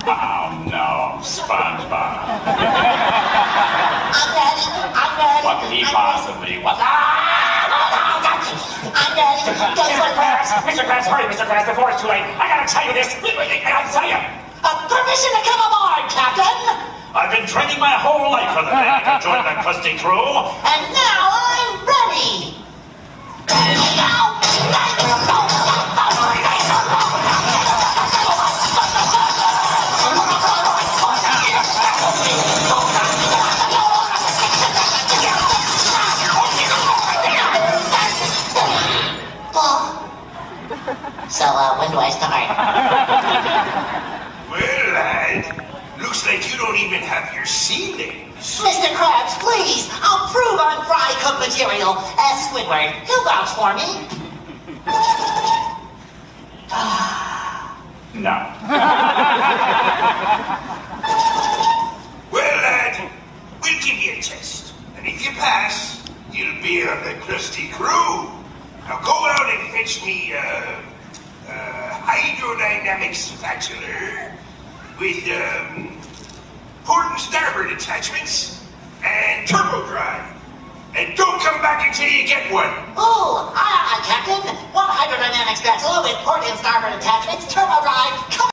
Oh no, SpongeBob. I'm ready. What could he possibly want? I'm ready. Mr. Krabs, hurry, Mr. Krabs, before it's too late. I gotta tell you this. I gotta tell you. Permission to come aboard, Captain. I've been training my whole life for the day to join the Krusty crew. And now I'm ready. So, when do I start? Well, lad, looks like you don't even have your ceilings. Mr. Krabs, please, I'll prove I'm fry cook material. Squidward, he'll vouch for me. No. Well, lad, we'll give you a test. And if you pass, you'll be on the Krusty crew. Now go out and fetch me hydrodynamic spatula with port and starboard attachments and turbo drive. And don't come back until you get one. Oh, aye, Captain. One hydrodynamic spatula with port and starboard attachments, turbo drive.